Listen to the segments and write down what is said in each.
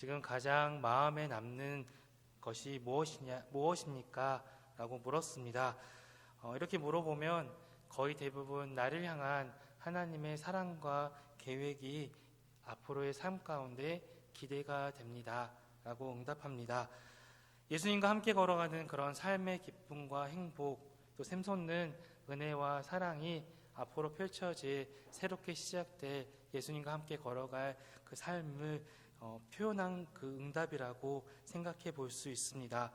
지금 가장 마음에 남는 것이 무엇입니까? 라고 물었습니다. 이렇게 물어보면 거의 대부분 나를 향한 하나님의 사랑과 계획이 앞으로의 삶 가운데 기대가 됩니다. 라고 응답합니다. 예수님과 함께 걸어가는 그런 삶의 기쁨과 행복, 또 샘솟는 은혜와 사랑이 앞으로 펼쳐질 새롭게 시작될 예수님과 함께 걸어갈 그 삶을 표현한 그 응답이라고 생각해 볼 수 있습니다.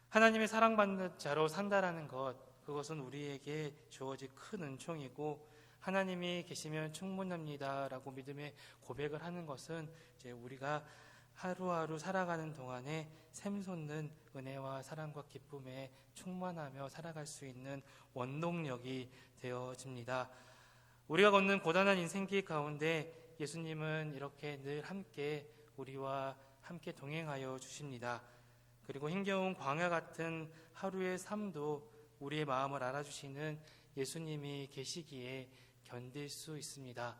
하나님의 사랑받는 자로 산다라는 것, 그것은 우리에게 주어진 큰 은총이고 하나님이 계시면 충분합니다 라고 믿음의 고백을 하는 것은 이제 우리가 하루하루 살아가는 동안에 샘솟는 은혜와 사랑과 기쁨에 충만하며 살아갈 수 있는 원동력이 되어집니다. 우리가 걷는 고단한 인생길 가운데 예수님은 이렇게 늘 함께 우리와 함께 동행하여 주십니다. 그리고 힘겨운 광야 같은 하루의 삶도 우리의 마음을 알아주시는 예수님이 계시기에 견딜 수 있습니다.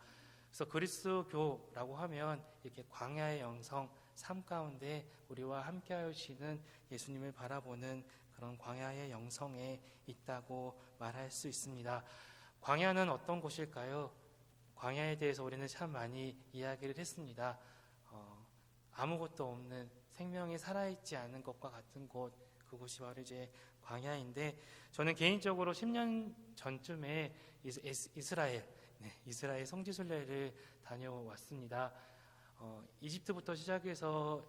그래서 그리스도교라고 하면 이렇게 광야의 영성, 삶 가운데 우리와 함께하여 주시는 예수님을 바라보는 그런 광야의 영성에 있다고 말할 수 있습니다. 광야는 어떤 곳일까요? 광야에 대해서 우리는 참 많이 이야기를 했습니다. 아무것도 없는, 생명이 살아있지 않은 것과 같은 곳, 그곳이 바로 이제 광야인데, 저는 개인적으로 10년 전쯤에 이스라엘 성지순례를 다녀왔습니다. 이집트부터 시작해서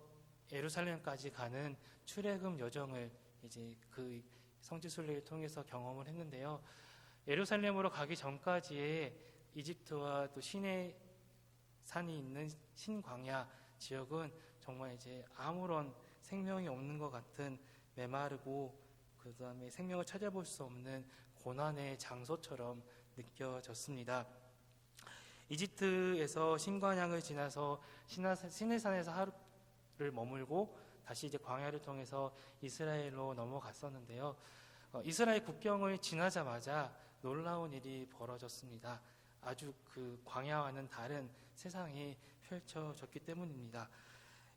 예루살렘까지 가는 출애굽 여정을 이제 그 성지순례를 통해서 경험을 했는데요. 예루살렘으로 가기 전까지의 이집트와 또 시내 산이 있는 신광야 지역은 정말 이제 아무런 생명이 없는 것 같은 메마르고 그 다음에 생명을 찾아볼 수 없는 고난의 장소처럼 느껴졌습니다. 이집트에서 신광야를 지나서 시내산에서 하루를 머물고 다시 이제 광야를 통해서 이스라엘로 넘어갔었는데요. 이스라엘 국경을 지나자마자 놀라운 일이 벌어졌습니다. 아주 그 광야와는 다른 세상이 펼쳐졌기 때문입니다.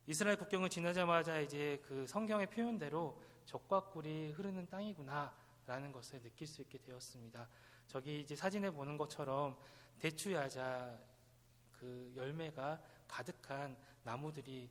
이스라엘 국경을 지나자마자 이제 그 성경의 표현대로 젖과 꿀이 흐르는 땅이구나라는 것을 느낄 수 있게 되었습니다. 저기 이제 사진에 보는 것처럼 대추야자 그 열매가 가득한 나무들이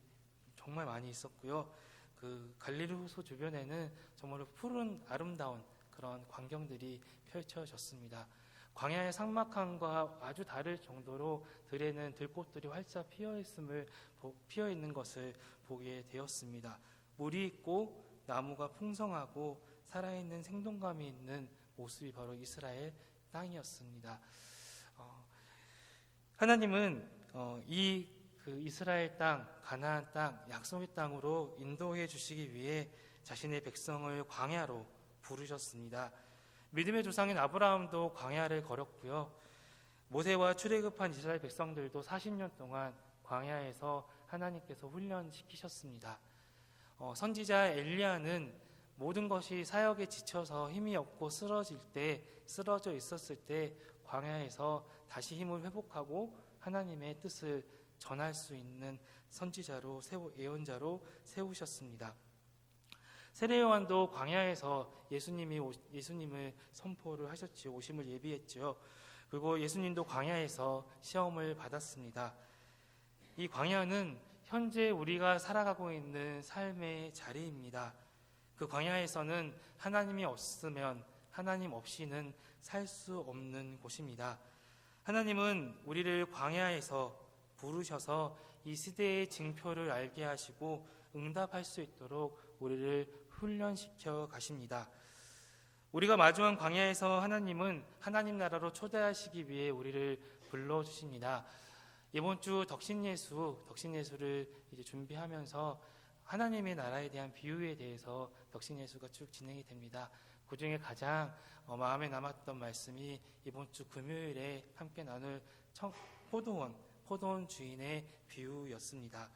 정말 많이 있었고요. 그 갈릴리 호수 주변에는 정말로 푸른 아름다운 그런 광경들이 펼쳐졌습니다. 광야의 삭막함과 아주 다를 정도로 들에는 들꽃들이 활짝 피어 있는 것을 보게 되었습니다. 물이 있고 나무가 풍성하고 살아있는 생동감이 있는 모습이 바로 이스라엘 땅이었습니다. 하나님은 그 이스라엘 땅, 가나안 땅, 약속의 땅으로 인도해 주시기 위해 자신의 백성을 광야로 부르셨습니다. 믿음의 조상인 아브라함도 광야를 걸었고요. 모세와 출애굽한 이스라엘 백성들도 40년 동안 광야에서 하나님께서 훈련시키셨습니다. 선지자 엘리야는 모든 것이 사역에 지쳐서 힘이 없고 쓰러져 있었을 때 광야에서 다시 힘을 회복하고 하나님의 뜻을 전할 수 있는 선지자로 예언자로 세우셨습니다. 세례 요한도 광야에서 예수님을 선포를 하셨지요. 오심을 예비했지요. 그리고 예수님도 광야에서 시험을 받았습니다. 이 광야는 현재 우리가 살아가고 있는 삶의 자리입니다. 그 광야에서는 하나님이 없으면 하나님 없이는 살 수 없는 곳입니다. 하나님은 우리를 광야에서 부르셔서 이 시대의 징표를 알게 하시고 응답할 수 있도록 우리를 훈련시켜 가십니다. 우리가 마주한 광야에서 하나님은 하나님 나라로 초대하시기 위해 우리를 불러주십니다. 이번 주 덕신예수를 이제 준비하면서 하나님의 나라에 대한 비유에 대해서 덕신예수가 쭉 진행이 됩니다. 그 중에 가장 마음에 남았던 말씀이 이번 주 금요일에 함께 나눌 포도원 주인의 비유였습니다.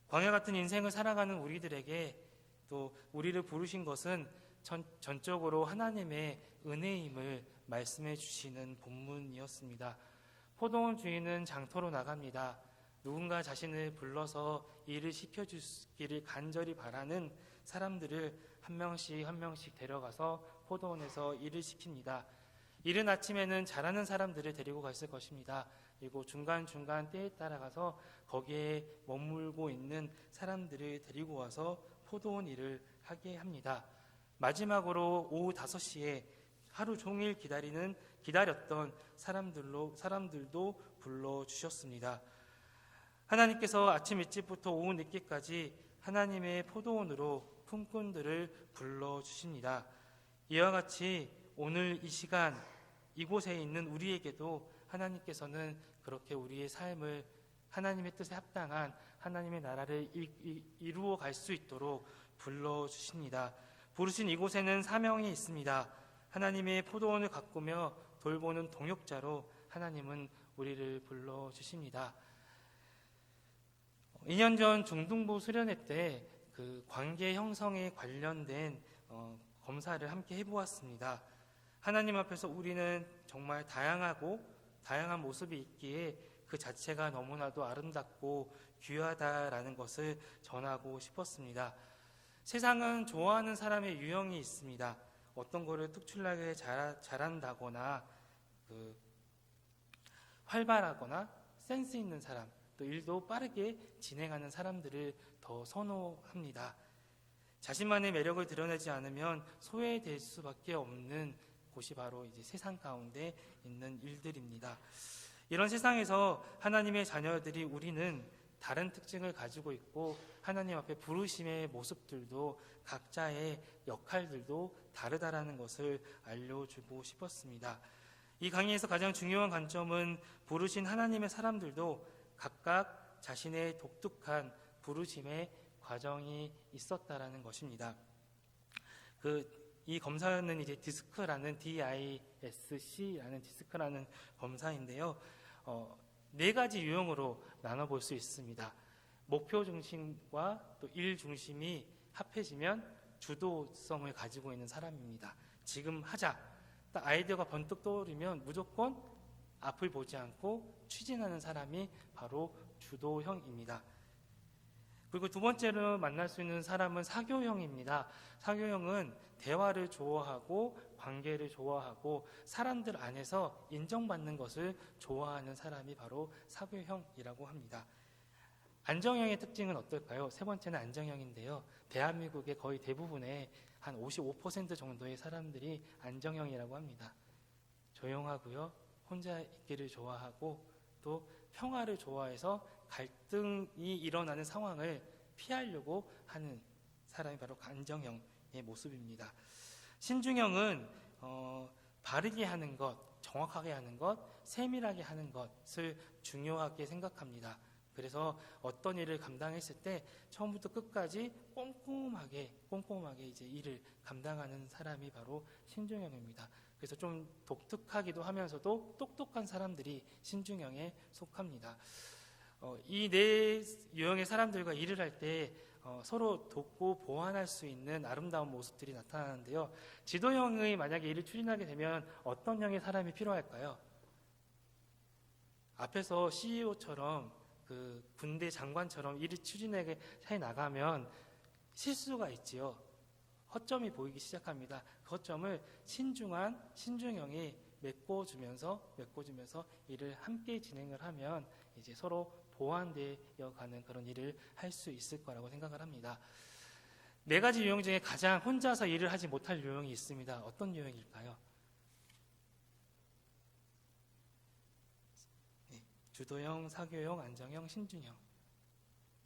광야 같은 인생을 살아가는 우리들에게 또 우리를 부르신 것은 전적으로 하나님의 은혜임을 말씀해 주시는 본문이었습니다. 포도원 주인은 장터로 나갑니다. 누군가 자신을 불러서 일을 시켜주기를 간절히 바라는 사람들을 한 명씩 데려가서 포도원에서 일을 시킵니다. 이른 아침에는 잘하는 사람들을 데리고 갔을 것입니다. 그리고 중간중간 때에 따라가서 거기에 머물고 있는 사람들을 데리고 와서 포도원 일을 하게 합니다. 마지막으로 오후 5시에 하루 종일 기다렸던 사람들도 불러주셨습니다. 하나님께서 아침 일찍부터 오후 늦게까지 하나님의 포도원으로 품꾼들을 불러주십니다. 이와 같이 오늘 이 시간 이곳에 있는 우리에게도 하나님께서는 그렇게 우리의 삶을 하나님의 뜻에 합당한 하나님의 나라를 이루어 갈 수 있도록 불러주십니다. 부르신 이곳에는 사명이 있습니다. 하나님의 포도원을 가꾸며 돌보는 동역자로 하나님은 우리를 불러주십니다. 2년 전 중등부 수련회 때 그 관계 형성에 관련된 검사를 함께 해보았습니다. 하나님 앞에서 우리는 정말 다양한 모습이 있기에 그 자체가 너무나도 아름답고 귀하다라는 것을 전하고 싶었습니다. 세상은 좋아하는 사람의 유형이 있습니다. 어떤 거를 특출나게 잘한다거나 활발하거나 센스 있는 사람, 또 일도 빠르게 진행하는 사람들을 더 선호합니다. 자신만의 매력을 드러내지 않으면 소외될 수밖에 없는 곳이 바로 이제 세상 가운데 있는 일들입니다. 이런 세상에서 하나님의 자녀들이 우리는 다른 특징을 가지고 있고 하나님 앞에 부르심의 모습들도 각자의 역할들도 다르다라는 것을 알려주고 싶었습니다. 이 강의에서 가장 중요한 관점은 부르신 하나님의 사람들도 각각 자신의 독특한 부르심의 과정이 있었다라는 것입니다. 이 검사는 이제 디스크라는 DISC라는 디스크라는 검사인데요. 4가지 유형으로 나눠볼 수 있습니다. 목표 중심과 또 일 중심이 합해지면 주도성을 가지고 있는 사람입니다. 지금 하자. 딱 아이디어가 번뜩 떠오르면 무조건 앞을 보지 않고 추진하는 사람이 바로 주도형입니다. 그리고 두 번째로 만날 수 있는 사람은 사교형입니다. 사교형은 대화를 좋아하고 관계를 좋아하고 사람들 안에서 인정받는 것을 좋아하는 사람이 바로 사교형이라고 합니다. 안정형의 특징은 어떨까요? 세 번째는 안정형인데요. 대한민국의 거의 대부분의 한 55% 정도의 사람들이 안정형이라고 합니다. 조용하고요. 혼자 있기를 좋아하고 또 평화를 좋아해서 갈등이 일어나는 상황을 피하려고 하는 사람이 바로 안정형의 모습입니다. 신중형은 바르게 하는 것, 정확하게 하는 것, 세밀하게 하는 것을 중요하게 생각합니다. 그래서 어떤 일을 감당했을 때 처음부터 끝까지 꼼꼼하게 이제 일을 감당하는 사람이 바로 신중형입니다. 그래서 좀 독특하기도 하면서도 똑똑한 사람들이 신중형에 속합니다. 이 4유형의 사람들과 일을 할 때 서로 돕고 보완할 수 있는 아름다운 모습들이 나타나는데요. 지도형의 만약에 일을 추진하게 되면 어떤 형의 사람이 필요할까요? 앞에서 CEO처럼 그 군대 장관처럼 일을 추진해 나가면 실수가 있지요. 허점이 보이기 시작합니다. 그 허점을 신중형이 메꿔주면서 일을 함께 진행을 하면 이제 서로 보완되어 가는 그런 일을 할 수 있을 거라고 생각을 합니다. 4가지 유형 중에 가장 혼자서 일을 하지 못할 유형이 있습니다. 어떤 유형일까요? 주도형, 사교형, 안정형, 신중형.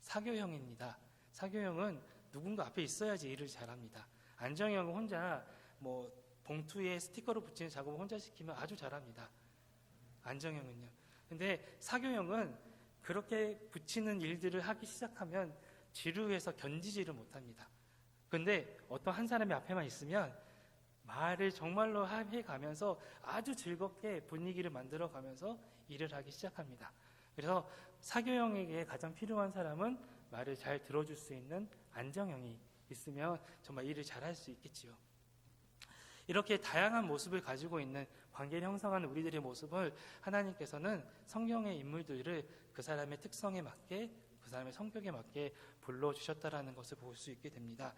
사교형입니다. 사교형은 누군가 앞에 있어야지 일을 잘합니다. 안정형은 혼자 봉투에 스티커를 붙이는 작업을 혼자 시키면 아주 잘합니다. 안정형은요. 근데 사교형은 그렇게 붙이는 일들을 하기 시작하면 지루해서 견디지를 못합니다. 근데 어떤 한 사람이 앞에만 있으면 말을 정말로 해가면서 아주 즐겁게 분위기를 만들어가면서 일을 하기 시작합니다. 그래서 사교형에게 가장 필요한 사람은 말을 잘 들어줄 수 있는 안정형이 있으면 정말 일을 잘할 수 있겠지요. 이렇게 다양한 모습을 가지고 있는 관계를 형성하는 우리들의 모습을 하나님께서는 성경의 인물들을 그 사람의 특성에 맞게, 그 사람의 성격에 맞게 불러주셨다라는 것을 볼 수 있게 됩니다.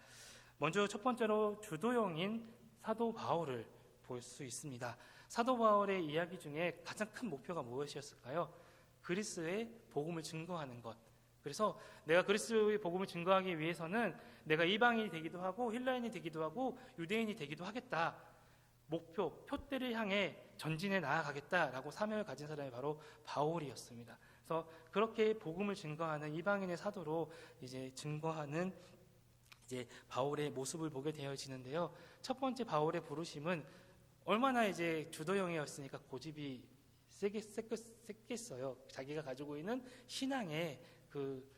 먼저 첫 번째로 주도형인 사도 바울을 볼 수 있습니다. 사도 바울의 이야기 중에 가장 큰 목표가 무엇이었을까요? 그리스도의 복음을 증거하는 것. 그래서 내가 그리스도의 복음을 증거하기 위해서는 내가 이방인이 되기도 하고 헬라인이 되기도 하고 유대인이 되기도 하겠다. 목표, 표대를 향해 전진해 나아가겠다라고 사명을 가진 사람이 바로 바울이었습니다. 그래서 그렇게 복음을 증거하는 이방인의 사도로 이제 증거하는 이제 바울의 모습을 보게 되어지는데요. 첫 번째 바울의 부르심은 얼마나 이제 주도형이었으니까 고집이 셌겠어요. 자기가 가지고 있는 신앙의 그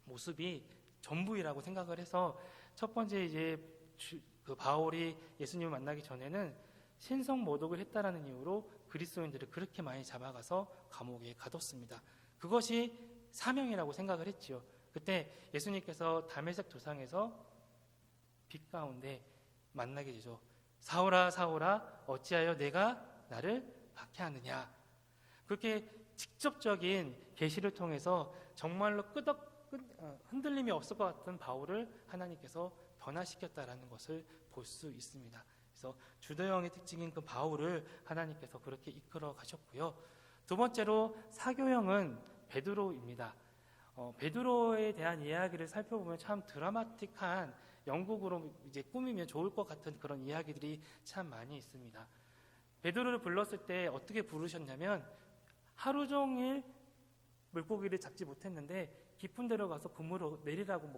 모습이 전부이라고 생각을 해서 첫 번째 이제 그 바울이 예수님을 만나기 전에는 신성 모독을 했다라는 이유로 그리스도인들을 그렇게 많이 잡아가서 감옥에 가뒀습니다. 그것이 사명이라고 생각을 했지요. 그때 예수님께서 다메섹 도상에서 빛 가운데 만나게 되죠. 사울아 사울아 어찌하여 내가 나를 박해하느냐. 그렇게 직접적인 계시를 통해서 정말로 흔들림이 없을 것 같은 바울을 하나님께서 변화시켰다라는 것을 볼 수 있습니다. 그래서 주도형의 특징인 그 바울을 하나님께서 그렇게 이끌어 가셨고요. 두 번째로 사교형은 베드로입니다. 베드로에 대한 이야기를 살펴보면 참 드라마틱한 영국으로 이제 꾸미면 좋을 것 같은 그런 이야기들이 참 많이 있습니다. 베드로를 불렀을 때 어떻게 부르셨냐면 하루 종일 물고기를 잡지 못했는데 깊은 데로 가서 그물을 내리라고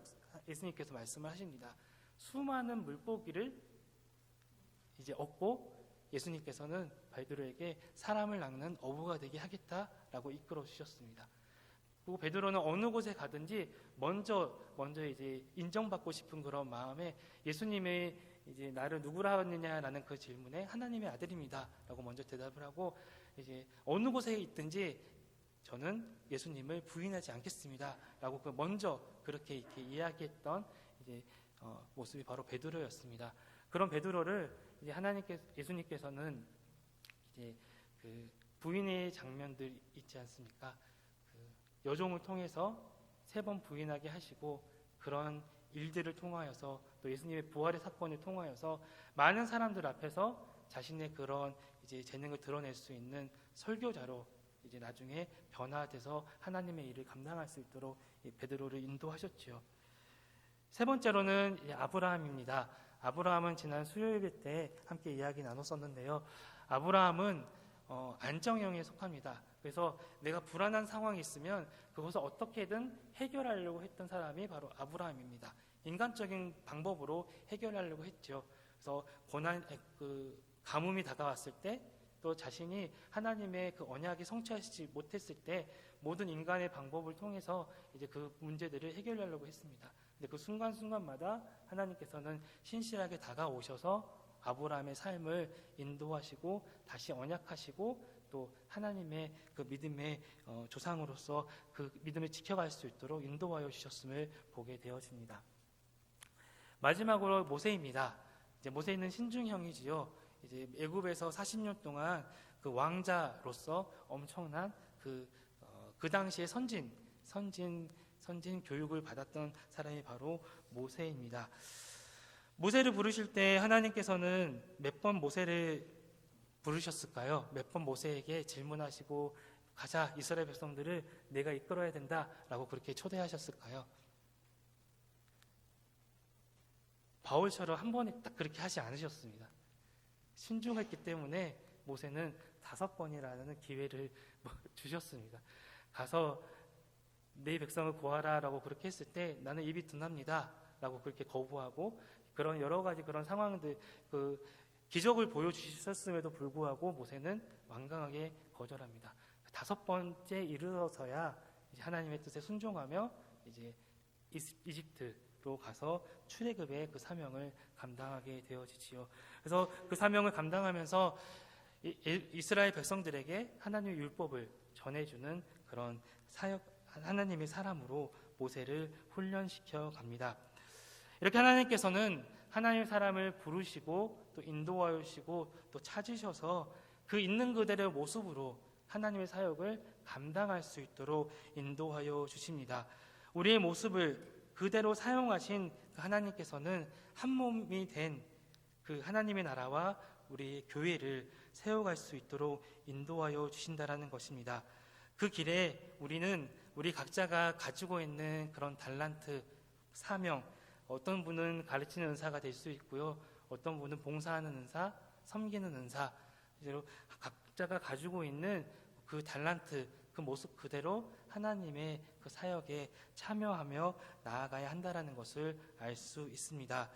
예수님께서 말씀을 하십니다. 수많은 물고기를 이제 얻고 예수님께서는 베드로에게 사람을 낚는 어부가 되게 하겠다라고 이끌어 주셨습니다. 그리고 베드로는 어느 곳에 가든지 먼저 이제 인정받고 싶은 그런 마음에 예수님의 이제 나를 누구라 하느냐라는 그 질문에 하나님의 아들입니다라고 먼저 대답을 하고 이제 어느 곳에 있든지 저는 예수님을 부인하지 않겠습니다라고 먼저 그렇게 이렇게 이야기했던 이제 모습이 바로 베드로였습니다. 그런 베드로를 이제 예수님께서는 이제 그 부인의 장면들 있지 않습니까? 그 여종을 통해서 3번 부인하게 하시고 그런 일들을 통하여서 또 예수님의 부활의 사건을 통하여서 많은 사람들 앞에서 자신의 그런 이제 재능을 드러낼 수 있는 설교자로 이제 나중에 변화돼서 하나님의 일을 감당할 수 있도록 베드로를 인도하셨지요. 세 번째로는 아브라함입니다. 아브라함은 지난 수요일 때 함께 이야기 나눴었는데요. 아브라함은 안정형에 속합니다. 그래서 내가 불안한 상황이 있으면 그것을 어떻게든 해결하려고 했던 사람이 바로 아브라함입니다. 인간적인 방법으로 해결하려고 했죠. 그래서 가뭄이 다가왔을 때 또 자신이 하나님의 그 언약이 성취하지 못했을 때 모든 인간의 방법을 통해서 이제 그 문제들을 해결하려고 했습니다. 근데 그 순간순간마다 하나님께서는 신실하게 다가오셔서 아브라함의 삶을 인도하시고 다시 언약하시고 또 하나님의 그 믿음의 조상으로서 그 믿음을 지켜갈 수 있도록 인도하여 주셨음을 보게 되어집니다. 마지막으로 모세입니다. 이제 모세는 신중형이지요. 이제 애굽에서 40년 동안 그 왕자로서 엄청난 그 당시의 선진 교육을 받았던 사람이 바로 모세입니다. 모세를 부르실 때 하나님께서는 몇 번 모세를 부르셨을까요? 몇 번 모세에게 질문하시고 가자 이스라엘 백성들을 내가 이끌어야 된다라고 그렇게 초대하셨을까요? 바울처럼 한 번에 딱 그렇게 하지 않으셨습니다. 신중했기 때문에 모세는 5번이라는 기회를 주셨습니다. 가서 내 백성을 구하라라고 그렇게 했을 때 나는 입이 둔합니다 라고 그렇게 거부하고 그런 여러 가지 그런 상황들 그 기적을 보여주셨음에도 불구하고 모세는 완강하게 거절합니다. 5번째 이르러서야 이제 하나님의 뜻에 순종하며 이제 이집트로 가서 출애굽의 그 사명을 감당하게 되어지지요. 그래서 그 사명을 감당하면서 이스라엘 백성들에게 하나님의 율법을 전해주는 그런 하나님의 사람으로 모세를 훈련시켜 갑니다. 이렇게 하나님께서는 하나님의 사람을 부르시고 또 인도하여 주시고 또 찾으셔서 그 있는 그대로의 모습으로 하나님의 사역을 감당할 수 있도록 인도하여 주십니다. 우리의 모습을 그대로 사용하신 그 하나님께서는 한 몸이 된 그 하나님의 나라와 우리 교회를 세워갈 수 있도록 인도하여 주신다라는 것입니다. 그 길에 우리 각자가 가지고 있는 그런 달란트, 사명, 어떤 분은 가르치는 은사가 될 수 있고요. 어떤 분은 봉사하는 은사, 섬기는 은사, 각자가 가지고 있는 그 달란트, 그 모습 그대로 하나님의 그 사역에 참여하며 나아가야 한다는 것을 알 수 있습니다.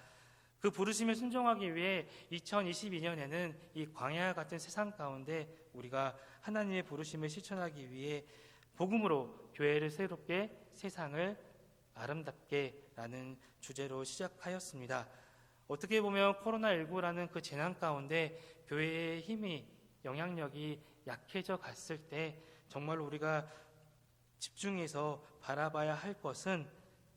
그 부르심에 순종하기 위해 2022년에는 이 광야 같은 세상 가운데 우리가 하나님의 부르심을 실천하기 위해 복음으로 교회를 새롭게 세상을 아름답게 라는 주제로 시작하였습니다. 어떻게 보면 코로나19라는 그 재난 가운데 교회의 힘이, 영향력이 약해져 갔을 때 정말 우리가 집중해서 바라봐야 할 것은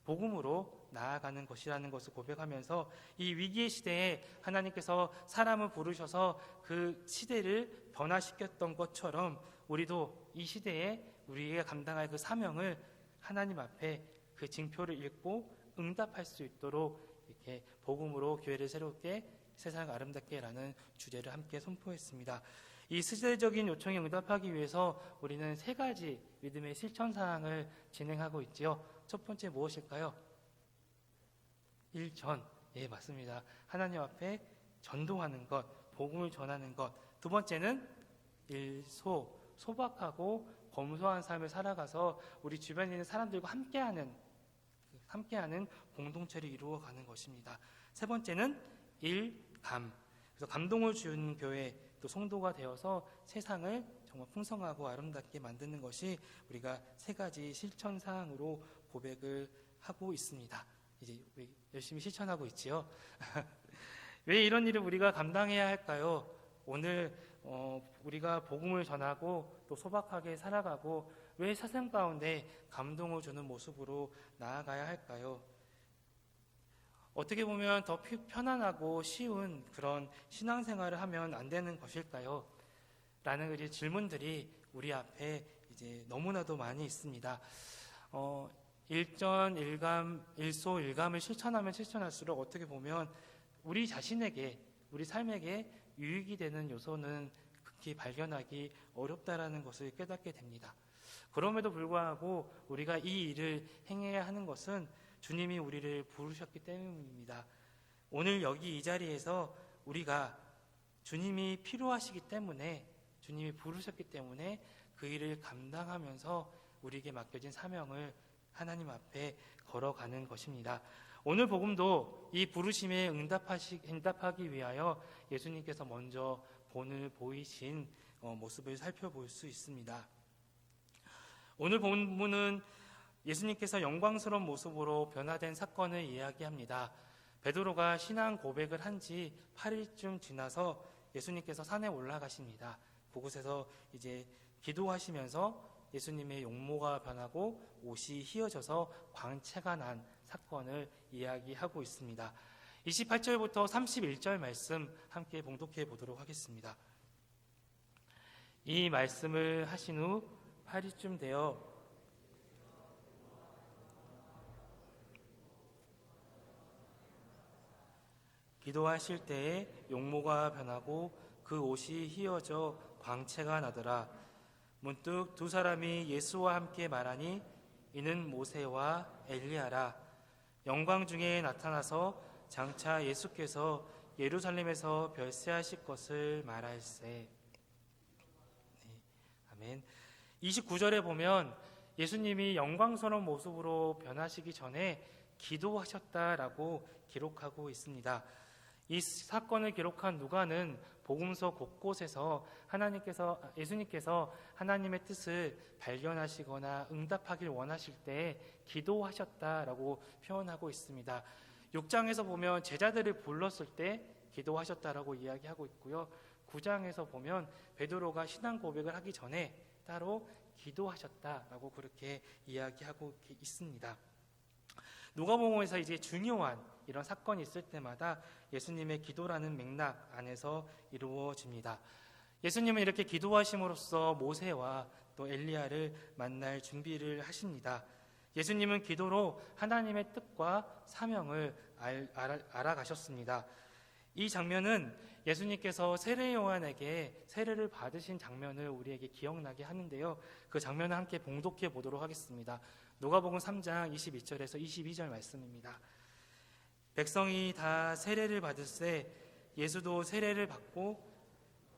복음으로 나아가는 것이라는 것을 고백하면서 이 위기의 시대에 하나님께서 사람을 부르셔서 그 시대를 변화시켰던 것처럼 우리도 이 시대에 우리가 감당할 그 사명을 하나님 앞에 그 징표를 읽고 응답할 수 있도록 이렇게 복음으로 교회를 새롭게 세상을 아름답게라는 주제를 함께 선포했습니다. 이 시대적인 요청에 응답하기 위해서 우리는 3가지 믿음의 실천 사항을 진행하고 있지요. 첫 번째 무엇일까요? 일전, 예, 맞습니다. 하나님 앞에 전도하는 것, 복음을 전하는 것. 두 번째는 소박하고 검소한 삶을 살아가서 우리 주변에 있는 사람들과 함께하는 공동체를 이루어가는 것입니다. 세 번째는 일감. 그래서 감동을 주는 교회, 또 성도가 되어서 세상을 정말 풍성하고 아름답게 만드는 것이 우리가 3가지 실천 사항으로 고백을 하고 있습니다. 이제 열심히 실천하고 있지요. 왜 이런 일을 우리가 감당해야 할까요? 오늘 우리가 복음을 전하고 또 소박하게 살아가고 왜 세상 가운데 감동을 주는 모습으로 나아가야 할까요? 어떻게 보면 더 편안하고 쉬운 그런 신앙생활을 하면 안 되는 것일까요? 라는 이제 질문들이 우리 앞에 이제 너무나도 많이 있습니다. 일전, 일감, 일소, 일감을 실천하면 실천할수록 어떻게 보면 우리 자신에게, 우리 삶에게 유익이 되는 요소는 극히 발견하기 어렵다라는 것을 깨닫게 됩니다. 그럼에도 불구하고 우리가 이 일을 행해야 하는 것은 주님이 우리를 부르셨기 때문입니다. 오늘 여기 이 자리에서 우리가 주님이 필요하시기 때문에, 주님이 부르셨기 때문에 그 일을 감당하면서 우리에게 맡겨진 사명을 하나님 앞에 걸어가는 것입니다. 오늘 복음도 이 부르심에 응답하기 위하여 예수님께서 먼저 본을 보이신 모습을 살펴볼 수 있습니다. 오늘 본문은 예수님께서 영광스러운 모습으로 변화된 사건을 이야기합니다. 베드로가 신앙 고백을 한 지 8일쯤 지나서 예수님께서 산에 올라가십니다. 그곳에서 이제 기도하시면서 예수님의 용모가 변하고 옷이 휘어져서 광채가 난 사건을 이야기하고 있습니다. 28절부터 31절 말씀 함께 봉독해 보도록 하겠습니다. 이 말씀을 하신 후 8일쯤 되어 기도하실 때에 용모가 변하고 그 옷이 휘어져 광채가 나더라. 문득 2 사람이 예수와 함께 말하니 이는 모세와 엘리야라. 영광 중에 나타나서 장차 예수께서 예루살렘에서 별세하실 것을 말할세. 네, 아멘. 29절에 보면 예수님이 영광스러운 모습으로 변하시기 전에 기도하셨다라고 기록하고 있습니다. 이 사건을 기록한 누가는 복음서 곳곳에서 예수님께서 하나님의 뜻을 발견하시거나 응답하길 원하실 때 기도하셨다라고 표현하고 있습니다. 6장에서 보면 제자들을 불렀을 때 기도하셨다라고 이야기하고 있고요. 9장에서 보면 베드로가 신앙 고백을 하기 전에 따로 기도하셨다라고 그렇게 이야기하고 있습니다. 누가복음에서 이제 중요한 이런 사건이 있을 때마다 예수님의 기도라는 맥락 안에서 이루어집니다. 예수님은 이렇게 기도하심으로써 모세와 또 엘리야를 만날 준비를 하십니다. 예수님은 기도로 하나님의 뜻과 사명을 알아가셨습니다. 이 장면은 예수님께서 세례 요한에게 세례를 받으신 장면을 우리에게 기억나게 하는데요. 그 장면을 함께 봉독해 보도록 하겠습니다. 누가복음 3장 22절에서 22절 말씀입니다. 백성이 다 세례를 받을새 예수도 세례를 받고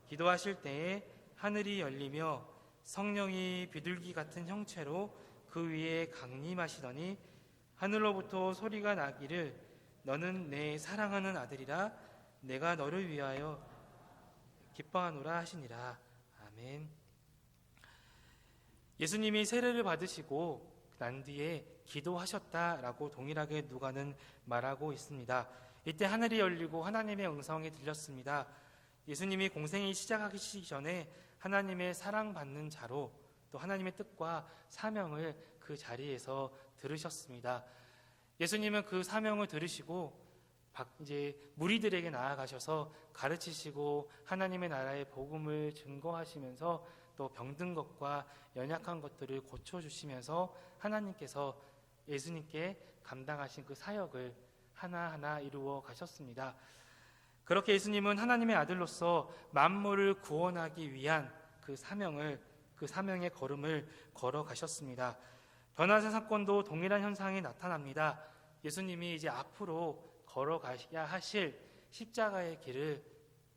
기도하실 때에 하늘이 열리며 성령이 비둘기 같은 형체로 그 위에 강림하시더니 하늘로부터 소리가 나기를 너는 내 사랑하는 아들이라 내가 너를 위하여 기뻐하노라 하시니라. 아멘. 예수님이 세례를 받으시고 난 뒤에 기도하셨다라고 동일하게 누가는 말하고 있습니다. 이때 하늘이 열리고 하나님의 음성이 들렸습니다. 예수님이 공생이 시작하기 전에 하나님의 사랑받는 자로 또 하나님의 뜻과 사명을 그 자리에서 들으셨습니다. 예수님은 그 사명을 들으시고 이제 무리들에게 나아가셔서 가르치시고 하나님의 나라의 복음을 증거하시면서 또 병든 것과 연약한 것들을 고쳐주시면서 하나님께서 예수님께 감당하신 그 사역을 하나하나 이루어 가셨습니다. 그렇게 예수님은 하나님의 아들로서 만물을 구원하기 위한 그 사명의 걸음을 걸어가셨습니다. 변화세 사건도 동일한 현상이 나타납니다. 예수님이 이제 앞으로 걸어가야 하실 십자가의 길을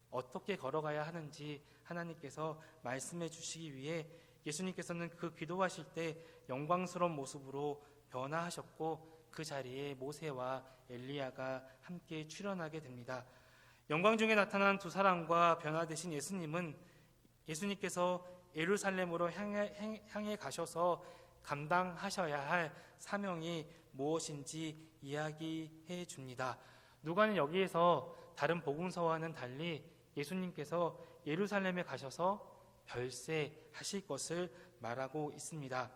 어떻게 걸어가야 하는지 하나님께서 말씀해 주시기 위해 예수님께서는 그 기도하실 때 영광스러운 모습으로 변화하셨고 그 자리에 모세와 엘리야가 함께 출연하게 됩니다. 영광 중에 나타난 두 사람과 변화되신 예수님께서 예루살렘으로 향해 가셔서 감당하셔야 할 사명이 무엇인지 이야기해 줍니다. 누가는 여기에서 다른 복음서와는 달리 예수님께서 예루살렘에 가셔서 별세하실 것을 말하고 있습니다.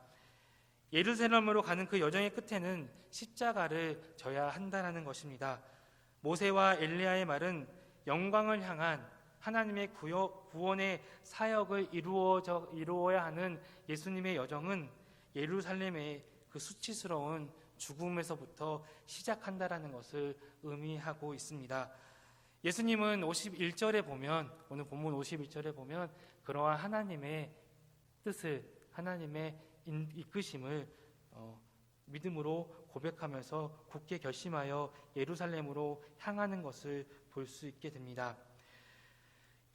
예루살렘으로 가는 그 여정의 끝에는 십자가를 져야 한다는 것입니다. 모세와 엘리야의 말은 영광을 향한 하나님의 구원의 사역을 이루어야 하는 예수님의 여정은 예루살렘의 그 수치스러운 죽음에서부터 시작한다라는 것을 의미하고 있습니다. 예수님은 51절에 보면, 오늘 본문 51절에 보면 그러한 하나님의 뜻을, 하나님의 이끄심을 믿음으로 고백하면서 굳게 결심하여 예루살렘으로 향하는 것을 볼 수 있게 됩니다.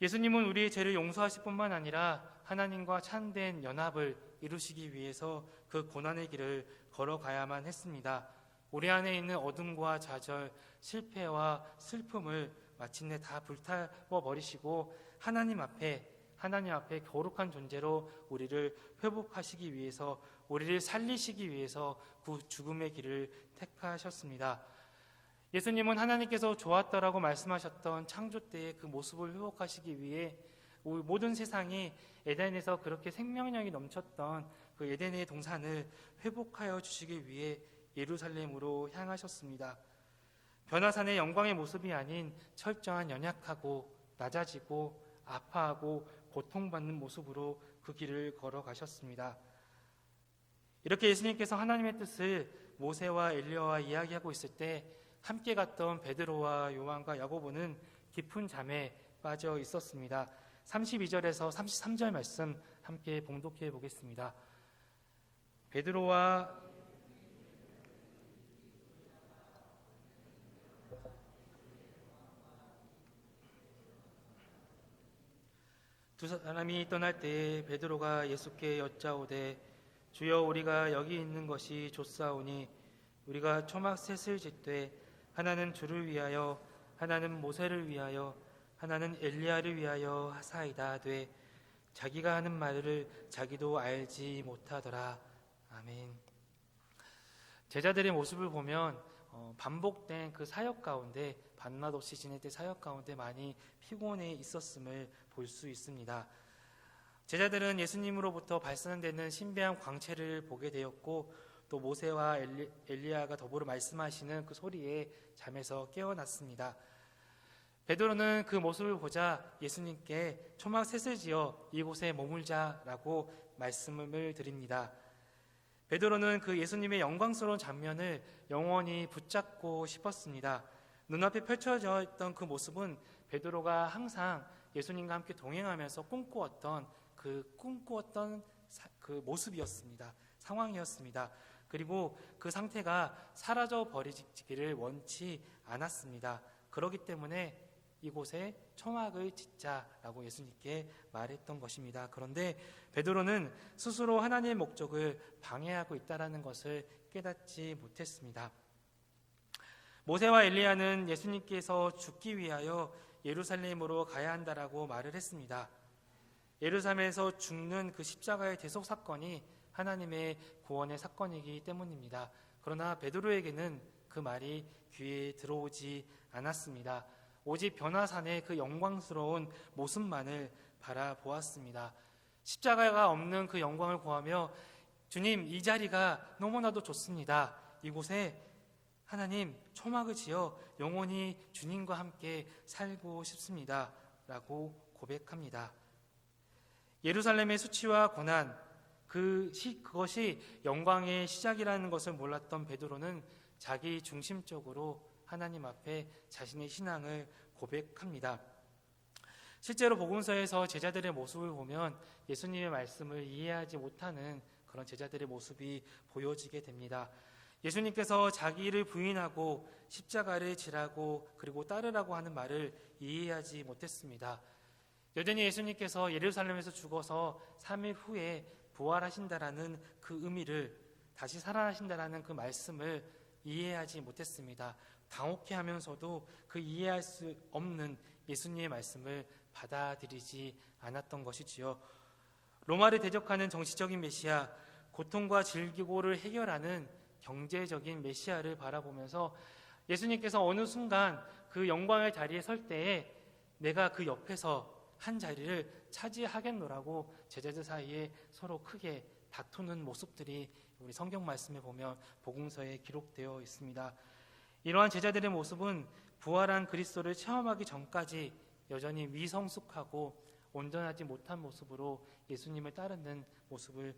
예수님은 우리의 죄를 용서하실 뿐만 아니라 하나님과 참된 연합을 이루시기 위해서 그 고난의 길을 걸어가야만 했습니다. 우리 안에 있는 어둠과 좌절, 실패와 슬픔을 마침내 다 불타워 버리시고 하나님 앞에 거룩한 존재로 우리를 회복하시기 위해서, 우리를 살리시기 위해서 그 죽음의 길을 택하셨습니다. 예수님은 하나님께서 좋았다라고 말씀하셨던 창조 때의 그 모습을 회복하시기 위해 모든 세상이 에덴에서 그렇게 생명력이 넘쳤던 그 에덴의 동산을 회복하여 주시기 위해 예루살렘으로 향하셨습니다. 변화산의 영광의 모습이 아닌 철저한 연약하고 낮아지고 아파하고 고통받는 모습으로 그 길을 걸어가셨습니다. 이렇게 예수님께서 하나님의 뜻을 모세와 엘리야와 이야기하고 있을 때 함께 갔던 베드로와 요한과 야고보는 깊은 잠에 빠져 있었습니다. 32절에서 33절 말씀 함께 봉독해 보겠습니다. 베드로와 두 사람이 떠날 때에 베드로가 예수께 여짜오되 주여 우리가 여기 있는 것이 좋사오니 우리가 초막 셋을 짓되 하나는 주를 위하여 하나는 모세를 위하여 하나는 엘리야를 위하여 하사이다 하되 자기가 하는 말을 자기도 알지 못하더라. 아멘. 제자들의 모습을 보면 반복된 그 사역 가운데, 밤낮 없이 지낼 때 사역 가운데 많이 피곤해 있었음을 볼 수 있습니다. 제자들은 예수님으로부터 발산되는 신비한 광채를 보게 되었고 또 모세와 엘리야가 더불어 말씀하시는 그 소리에 잠에서 깨어났습니다. 베드로는 그 모습을 보자 예수님께 초막 셋을 지어 이곳에 머물자라고 말씀을 드립니다. 베드로는 그 예수님의 영광스러운 장면을 영원히 붙잡고 싶었습니다. 눈앞에 펼쳐져 있던 그 모습은 베드로가 항상 예수님과 함께 동행하면서 꿈꾸었던 그 모습이었습니다. 상황이었습니다. 그리고 그 상태가 사라져 버리기를 원치 않았습니다. 그렇기 때문에 이곳에 초막을 짓자라고 예수님께 말했던 것입니다. 그런데 베드로는 스스로 하나님의 목적을 방해하고 있다는 것을 깨닫지 못했습니다. 모세와 엘리야는 예수님께서 죽기 위하여 예루살렘으로 가야 한다라고 말을 했습니다. 예루살렘에서 죽는 그 십자가의 대속 사건이 하나님의 구원의 사건이기 때문입니다. 그러나 베드로에게는 그 말이 귀에 들어오지 않았습니다. 오직 변화산의 그 영광스러운 모습만을 바라보았습니다. 십자가가 없는 그 영광을 구하며 주님, 이 자리가 너무나도 좋습니다. 이곳에 하나님 초막을 지어 영원히 주님과 함께 살고 싶습니다. 라고 고백합니다. 예루살렘의 수치와 고난, 그것이 영광의 시작이라는 것을 몰랐던 베드로는 자기 중심적으로 하나님 앞에 자신의 신앙을 고백합니다. 실제로 복음서에서 제자들의 모습을 보면 예수님의 말씀을 이해하지 못하는 그런 제자들의 모습이 보여지게 됩니다. 예수님께서 자기를 부인하고 십자가를 지라고 그리고 따르라고 하는 말을 이해하지 못했습니다. 여전히 예수님께서 예루살렘에서 죽어서 3일 후에 부활하신다라는 그 의미를, 다시 살아나신다라는 그 말씀을 이해하지 못했습니다. 당혹해하면서도 그 이해할 수 없는 예수님의 말씀을 받아들이지 않았던 것이지요. 로마를 대적하는 정치적인 메시아, 고통과 질고를 해결하는 경제적인 메시아를 바라보면서 예수님께서 어느 순간 그 영광의 자리에 설 때에 내가 그 옆에서 한 자리를 차지하겠노라고 제자들 사이에 서로 크게 다투는 모습들이 우리 성경 말씀에 보면 복음서에 기록되어 있습니다. 이러한 제자들의 모습은 부활한 그리스도를 체험하기 전까지 여전히 미성숙하고 온전하지 못한 모습으로 예수님을 따르는 모습을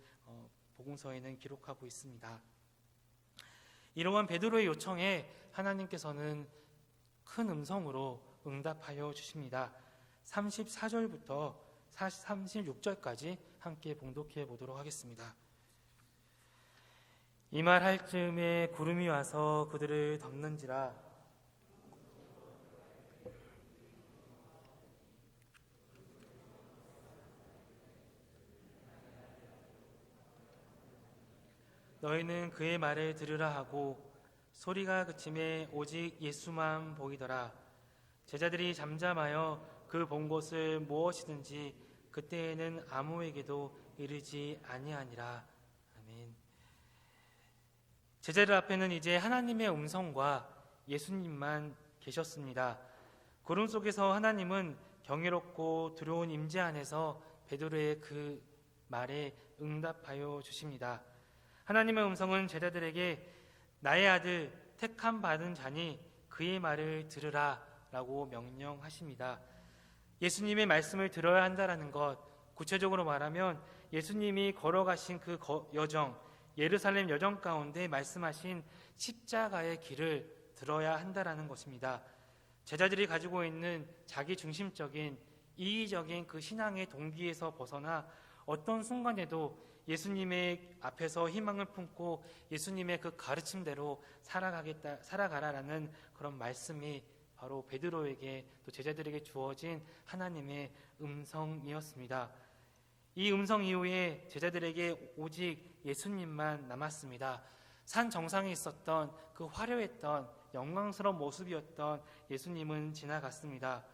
복음서에는 기록하고 있습니다. 이러한 베드로의 요청에 하나님께서는 큰 음성으로 응답하여 주십니다. 34절부터 36절까지 함께 봉독해 보도록 하겠습니다. 이 말 할 즈음에 구름이 와서 그들을 덮는지라. 너희는 그의 말을 들으라 하고 소리가 그침에 오직 예수만 보이더라. 제자들이 잠잠하여 그 본 것을 무엇이든지 그때에는 아무에게도 이르지 아니하니라. 아멘. 제자들 앞에는 이제 하나님의 음성과 예수님만 계셨습니다. 구름 속에서 하나님은 경이롭고 두려운 임재 안에서 베드로의 그 말에 응답하여 주십니다. 하나님의 음성은 제자들에게 나의 아들 택함 받은 자니 그의 말을 들으라 라고 명령하십니다. 예수님의 말씀을 들어야 한다는 것, 구체적으로 말하면 예수님이 걸어가신 그 여정, 예루살렘 여정 가운데 말씀하신 십자가의 길을 들어야 한다는 것입니다. 제자들이 가지고 있는 자기 중심적인 이기적인 그 신앙의 동기에서 벗어나 어떤 순간에도 예수님의 앞에서 희망을 품고 예수님의 그 가르침대로 살아가라라는 그런 말씀이 바로 베드로에게 또 제자들에게 주어진 하나님의 음성이었습니다. 이 음성 이후에 제자들에게 오직 예수님만 남았습니다. 산 정상에 있었던 그 화려했던 영광스러운 모습이었던 예수님은 지나갔습니다.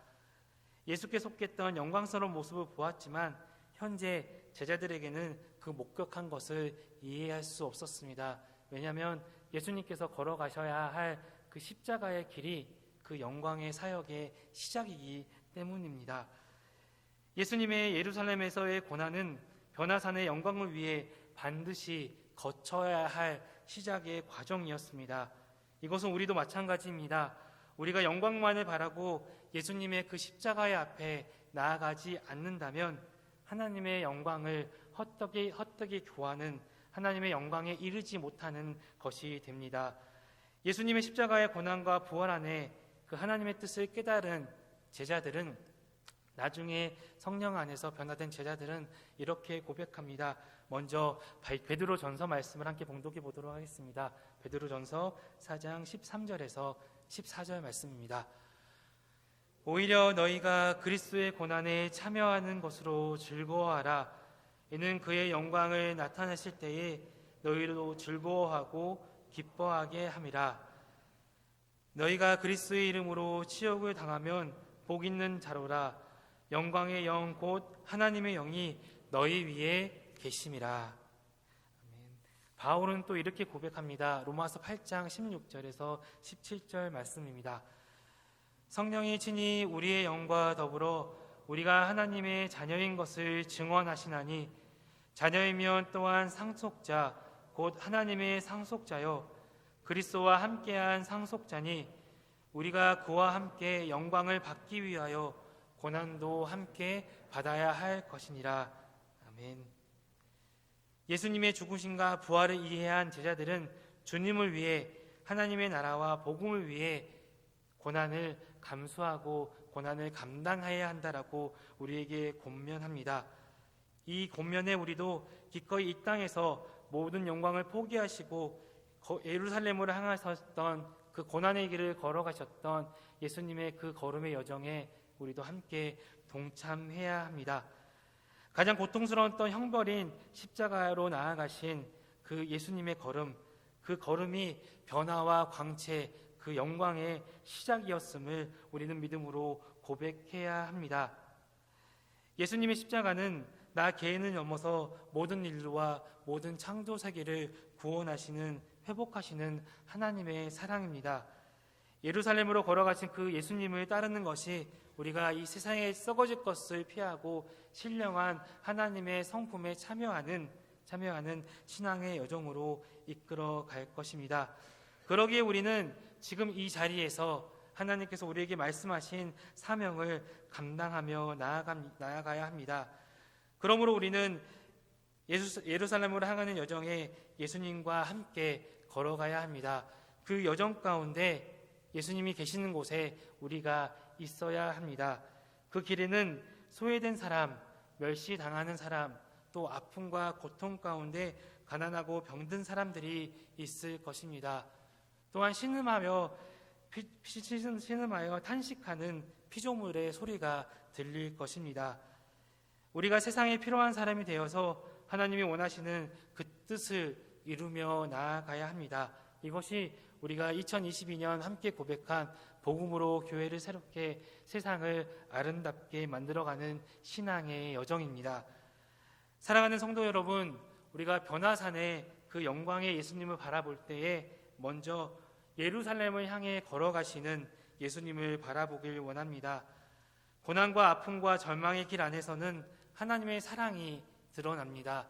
예수께 속했던 영광스러운 모습을 보았지만 현재 제자들에게는 그 목격한 것을 이해할 수 없었습니다. 왜냐하면 예수님께서 걸어가셔야 할 그 십자가의 길이 그 영광의 사역의 시작이기 때문입니다. 예수님의 예루살렘에서의 고난은 변화산의 영광을 위해 반드시 거쳐야 할 시작의 과정이었습니다. 이것은 우리도 마찬가지입니다. 우리가 영광만을 바라고 예수님의 그 십자가의 앞에 나아가지 않는다면 하나님의 영광을 헛되게 구하는, 하나님의 영광에 이르지 못하는 것이 됩니다. 예수님의 십자가의 고난과 부활 안에 그 하나님의 뜻을 깨달은 제자들은, 나중에 성령 안에서 변화된 제자들은 이렇게 고백합니다. 먼저 베드로전서 말씀을 함께 봉독해 보도록 하겠습니다. 베드로전서 4장 13절에서 14절 말씀입니다. 오히려 너희가 그리스도의 고난에 참여하는 것으로 즐거워하라. 이는 그의 영광을 나타내실 때에 너희도 즐거워하고 기뻐하게 함이라. 너희가 그리스도의 이름으로 치욕을 당하면 복 있는 자로라. 영광의 영 곧 하나님의 영이 너희 위에 계심이라. 아멘. 바울은 또 이렇게 고백합니다. 로마서 8장 16절에서 17절 말씀입니다. 성령이 친히 우리의 영과 더불어 우리가 하나님의 자녀인 것을 증언하시나니, 자녀이면 또한 상속자 곧 하나님의 상속자요 그리스도와 함께한 상속자니, 우리가 그와 함께 영광을 받기 위하여 고난도 함께 받아야 할 것이니라. 아멘. 예수님의 죽으심과 부활을 이해한 제자들은 주님을 위해, 하나님의 나라와 복음을 위해 고난을 감수하고 고난을 감당해야 한다라고 우리에게 권면합니다. 이 권면에 우리도 기꺼이 이 땅에서 모든 영광을 포기하시고 예루살렘으로 향하셨던 그 고난의 길을 걸어가셨던 예수님의 그 걸음의 여정에 우리도 함께 동참해야 합니다. 가장 고통스러웠던 형벌인 십자가로 나아가신 그 예수님의 걸음, 그 걸음이 변화와 광채, 그 영광의 시작이었음을 우리는 믿음으로 고백해야 합니다. 예수님의 십자가는 나 개인을 넘어서 모든 인류와 모든 창조 세계를 구원하시는, 회복하시는 하나님의 사랑입니다. 예루살렘으로 걸어가신 그 예수님을 따르는 것이 우리가 이 세상에 썩어질 것을 피하고 신령한 하나님의 성품에 참여하는 신앙의 여정으로 이끌어 갈 것입니다. 그러기에 우리는 지금 이 자리에서 하나님께서 우리에게 말씀하신 사명을 감당하며 나아가야 합니다. 그러므로 우리는 예루살렘으로 향하는 여정에 예수님과 함께 걸어가야 합니다. 그 여정 가운데 예수님이 계시는 곳에 우리가 있어야 합니다. 그 길에는 소외된 사람, 멸시당하는 사람, 또 아픔과 고통 가운데 가난하고 병든 사람들이 있을 것입니다. 또한 신음하여 탄식하는 피조물의 소리가 들릴 것입니다. 우리가 세상에 필요한 사람이 되어서 하나님이 원하시는 그 뜻을 이루며 나아가야 합니다. 이것이 우리가 2022년 함께 고백한 복음으로 교회를 새롭게, 세상을 아름답게 만들어가는 신앙의 여정입니다. 사랑하는 성도 여러분, 우리가 변화산의 그 영광의 예수님을 바라볼 때에 먼저 예루살렘을 향해 걸어가시는 예수님을 바라보길 원합니다. 고난과 아픔과 절망의 길 안에서는 하나님의 사랑이 드러납니다.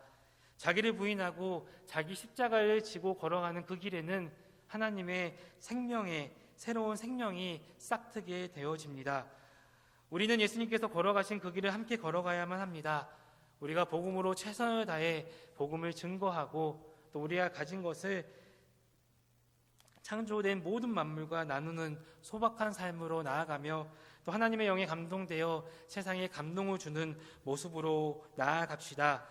자기를 부인하고 자기 십자가를 지고 걸어가는 그 길에는 하나님의 생명의 새로운 생명이 싹트게 되어집니다. 우리는 예수님께서 걸어가신 그 길을 함께 걸어가야만 합니다. 우리가 복음으로 최선을 다해 복음을 증거하고 또 우리가 가진 것을 창조된 모든 만물과 나누는 소박한 삶으로 나아가며 또 하나님의 영에 감동되어 세상에 감동을 주는 모습으로 나아갑시다.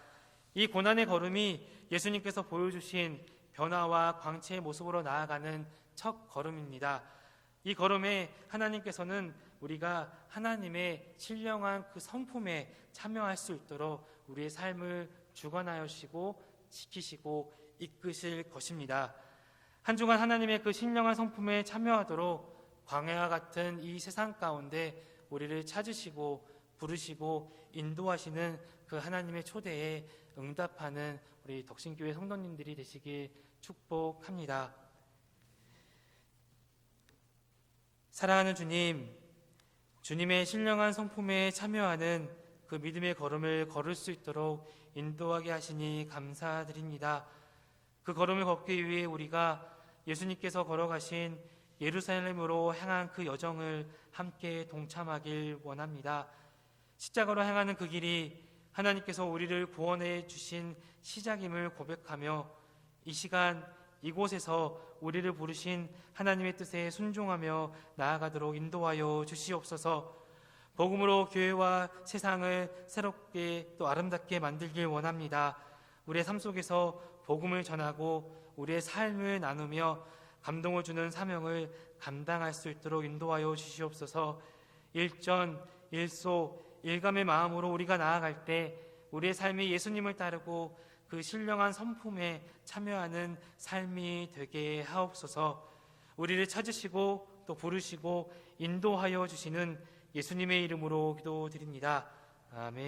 이 고난의 걸음이 예수님께서 보여주신 변화와 광채의 모습으로 나아가는 첫 걸음입니다. 이 걸음에 하나님께서는 우리가 하나님의 신령한 그 성품에 참여할 수 있도록 우리의 삶을 주관하시고 지키시고 이끄실 것입니다. 한 주간 하나님의 그 신령한 성품에 참여하도록 광야와 같은 이 세상 가운데 우리를 찾으시고 부르시고 인도하시는 그 하나님의 초대에 응답하는 우리 덕신교회 성도님들이 되시길 축복합니다. 사랑하는 주님, 주님의 신령한 성품에 참여하는 그 믿음의 걸음을 걸을 수 있도록 인도하게 하시니 감사드립니다. 그 걸음을 걷기 위해 우리가 예수님께서 걸어가신 예루살렘으로 향한 그 여정을 함께 동참하길 원합니다. 십자가로 향하는 그 길이 하나님께서 우리를 구원해 주신 시작임을 고백하며 이 시간 이곳에서 우리를 부르신 하나님의 뜻에 순종하며 나아가도록 인도하여 주시옵소서. 복음으로 교회와 세상을 새롭게 또 아름답게 만들길 원합니다. 우리의 삶 속에서 복음을 전하고 우리의 삶을 나누며 감동을 주는 사명을 감당할 수 있도록 인도하여 주시옵소서. 일전, 일소, 일감의 마음으로 우리가 나아갈 때 우리의 삶이 예수님을 따르고 그 신령한 선품에 참여하는 삶이 되게 하옵소서. 우리를 찾으시고 또 부르시고 인도하여 주시는 예수님의 이름으로 기도드립니다. 아멘.